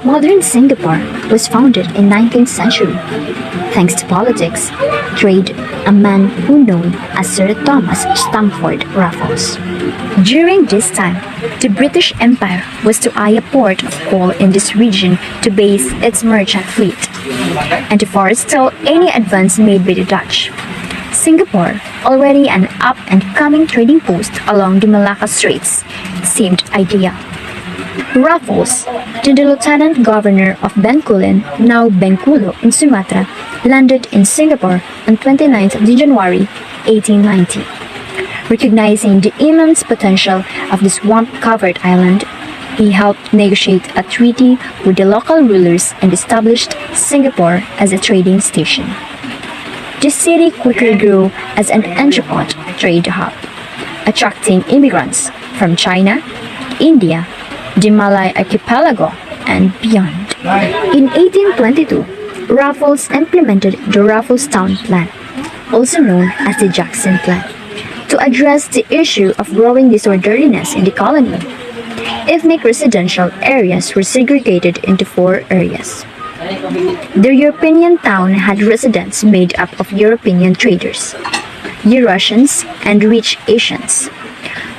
Modern Singapore was founded in 19th century. Thanks to politics, trade, a man who known as Sir Thomas Stamford Raffles. During this time, the British Empire was to eye a port of call in this region to base its merchant fleet, and to forestall any advance made by the Dutch. Singapore, already an up-and-coming trading post along the Malacca Straits, seemed ideal. Raffles, then the Lieutenant Governor of Bencoolen, now Bengkulu in Sumatra, landed in Singapore on 29th of January 1890. Recognizing the immense potential of this swamp-covered island, he helped negotiate a treaty with the local rulers and established Singapore as a trading station. The city quickly grew as an entrepot trade hub, attracting immigrants from China, India, the Malay archipelago, and beyond. In 1822, Raffles implemented the Rafflestown Plan, also known as the Jackson Plan, to address the issue of growing disorderliness in the colony. Ethnic residential areas were segregated into 4 areas. The European town had residents made up of European traders, Eurasians, and rich Asians,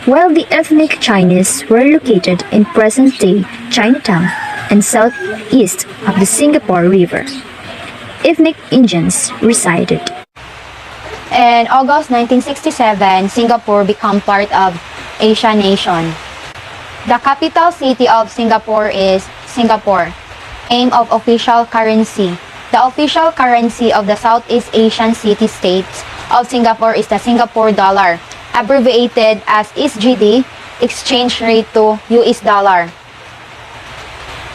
while the ethnic Chinese were located in present-day Chinatown and southeast of the Singapore River. Ethnic Indians resided. In August 1967, Singapore became part of ASEAN nation. The capital city of Singapore is Singapore. Aim of official currency. The official currency of the Southeast Asian city-states of Singapore is the Singapore dollar, abbreviated as SGD, exchange rate to US dollar.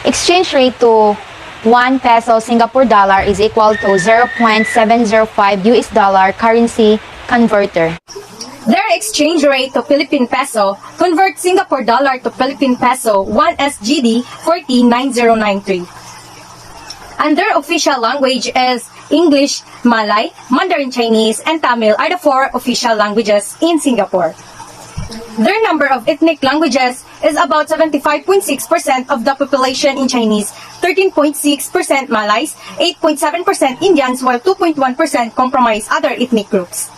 Exchange rate to 1 peso Singapore dollar is equal to 0.705 US dollar currency converter. Their exchange rate to Philippine peso converts Singapore dollar to Philippine peso 1 SGD 409093. And their official language is English, Malay, Mandarin Chinese, and Tamil are the 4 official languages in Singapore. Their number of ethnic languages is about 75.6% of the population in Chinese, 13.6% Malays, 8.7% Indians, while 2.1% comprise other ethnic groups.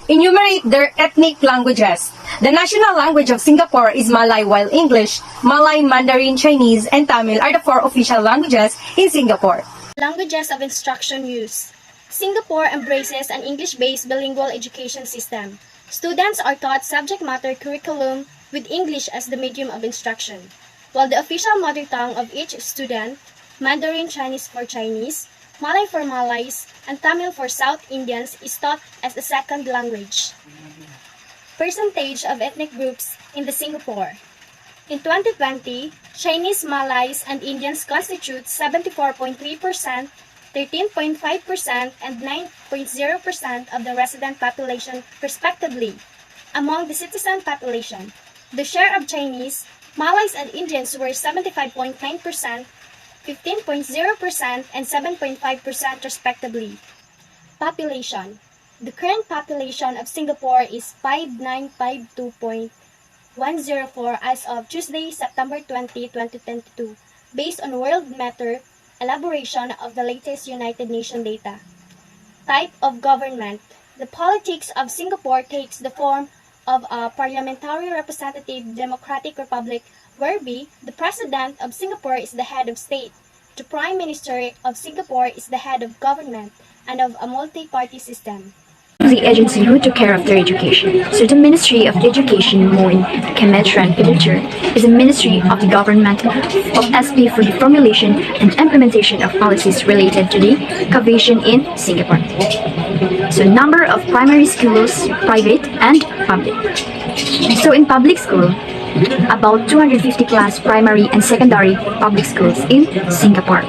Enumerate their ethnic languages. The national language of Singapore is Malay, while English, Malay, Mandarin, Chinese, and Tamil are the 4 official languages in Singapore. Languages of instruction use. Singapore embraces an English-based bilingual education system. Students are taught subject matter curriculum with English as the medium of instruction, while the official mother tongue of each student, Mandarin Chinese for Chinese, Malay for Malays, and Tamil for South Indians, is taught as a second language. Percentage of ethnic groups in the Singapore. In 2020, Chinese, Malays, and Indians constitute 74.3%, 13.5%, and 9.0% of the resident population, respectively. Among the citizen population, the share of Chinese, Malays, and Indians were 75.9%, 15.0%, and 7.5% respectively. Population. The current population of Singapore is 5952.104 as of Tuesday, September 20, 2022, based on World Meter elaboration of the latest United Nations data. Type of government. The politics of Singapore takes the form of a parliamentary representative democratic republic whereby the President of Singapore is the head of state, the Prime Minister of Singapore is the head of government, and of a multi-party system. The agency who took care of their education. So the Ministry of Education, MOE, Kementerian Pendidikan, is a ministry of the government of SP for the formulation and implementation of policies related to the education in Singapore. So number of primary schools, private and public. So in public school, about 250 class primary and secondary public schools in Singapore.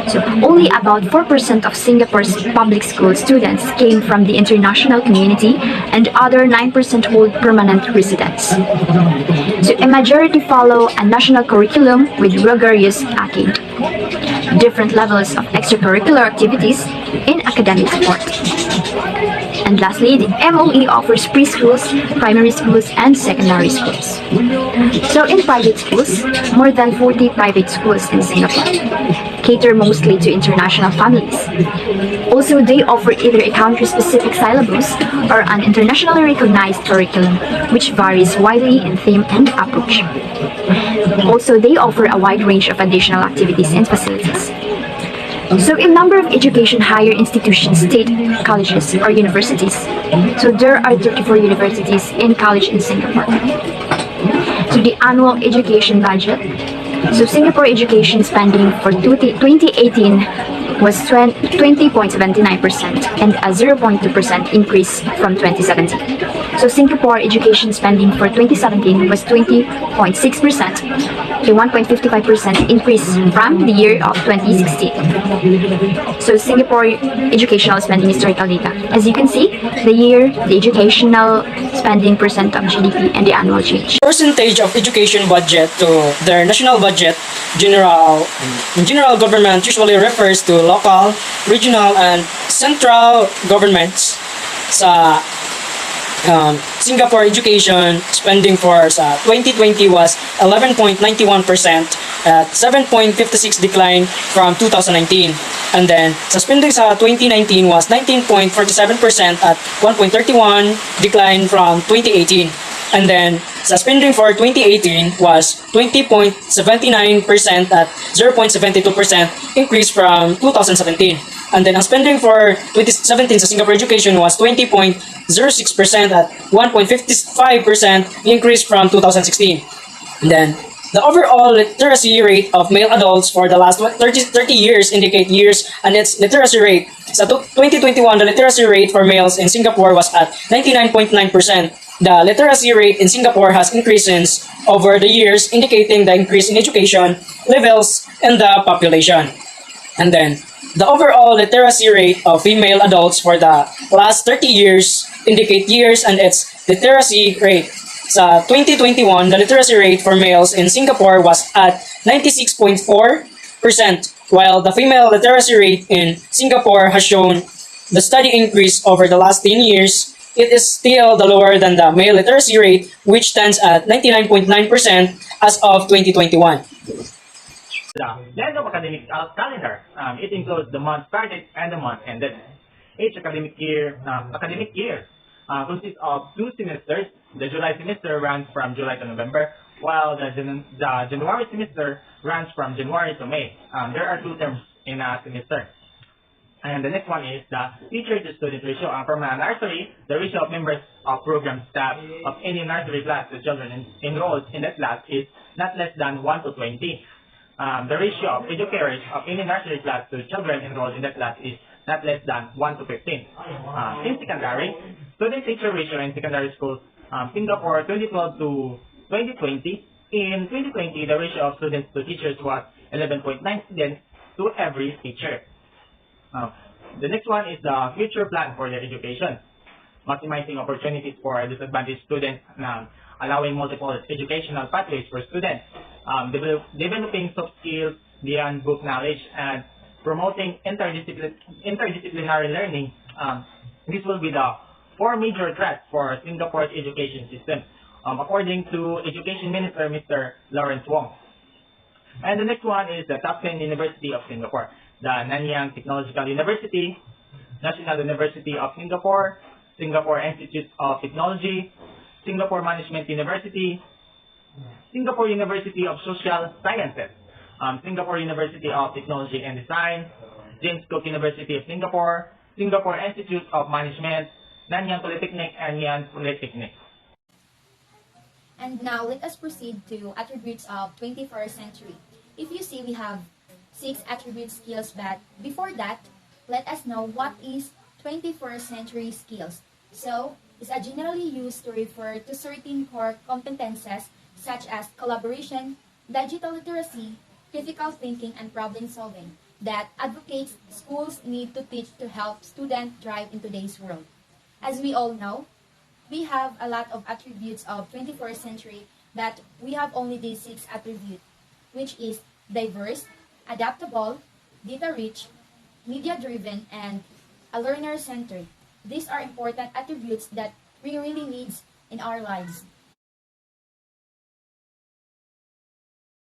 So only about 4% of Singapore's public school students came from the international community and other 9% hold permanent residence. So a majority follow a national curriculum with rigorous academic. Different levels of extracurricular activities in academic support. And lastly, the MOE offers preschools, primary schools, and secondary schools. So in private schools, more than 40 private schools in Singapore cater mostly to international families. Also, they offer either a country-specific syllabus or an internationally recognized curriculum, which varies widely in theme and approach. Also, they offer a wide range of additional activities and facilities. So in number of education higher institutions, state colleges or universities, so there are 34 universities and college in Singapore. So the annual education budget, so Singapore education spending for 2018 was 20.79% and a 0.2% increase from 2017. So Singapore education spending for 2017 was 20.6%, a 1.55% increase from the year of 2016. So Singapore educational spending historical data. As you can see, the year, the educational spending percent of GDP and the annual change. Percentage of education budget to their national budget, general government usually refers to local, regional, and central governments. Sa Singapore education spending for sa 2020 was 11.91% at 7.56 decline from 2019. And then sa spending sa 2019 was 19.47% at 1.31 decline from 2018. And then sa spending for 2018 was 20.79% at 0.72% increase from 2017. And then ang spending for 2017 sa Singapore education was 20.06% at 1.55% increase from 2016. And then the overall literacy rate of male adults for the last 30 years indicate years and its literacy rate. Sa 2021, the literacy rate for males in Singapore was at 99.9%. The literacy rate in Singapore has increased since over the years, indicating the increase in education levels in the population. And then, the overall literacy rate of female adults for the last 30 years indicate years and its literacy rate. Sa 2021, the literacy rate for males in Singapore was at 96.4%, while the female literacy rate in Singapore has shown the steady increase over the last 10 years. It is still the lower than the male literacy rate, which stands at 99.9% as of 2021. The length of academic calendar. It includes the month started and the month ended. Each academic year consists of 2 semesters. The July semester runs from July to November, while the January semester runs from January to May. There are 2 terms in a semester. And the next one is the teacher to student ratio. From a nursery, the ratio of members of program staff of any nursery class to children enrolled in that class is not less than 1 to 20. The ratio of educators of any nursery class to children enrolled in that class is not less than 1 to 15. In secondary, student-teacher ratio in secondary schools, Singapore 2012 to 2020. In 2020, the ratio of students to teachers was 11.9 students to every teacher. The next one is the future plan for their education. Maximizing opportunities for disadvantaged students, allowing multiple educational pathways for students, developing soft skills beyond book knowledge, and promoting interdisciplinary learning. This will be the 4 major threats for Singapore's education system, according to Education Minister Mr. Lawrence Wong. And the next one is the top 10 University of Singapore. The Nanyang Technological University, National University of Singapore, Singapore Institute of Technology, Singapore Management University, Singapore University of Social Sciences, Singapore University of Technology and Design, James Cook University of Singapore, Singapore Institute of Management, Nanyang Polytechnic, and Yan Polytechnic. And now let us proceed to attributes of 21st century. If you see, we have 6 attribute skills, but before that, let us know what is 21st century skills. So, it's a generally used to refer to certain core competences such as collaboration, digital literacy, critical thinking, and problem solving that advocates schools need to teach to help students thrive in today's world. As we all know, we have a lot of attributes of 21st century, but we have only these 6 attributes, which is diverse, adaptable, data-rich, media-driven, and a learner-centered. These are important attributes that we really need in our lives.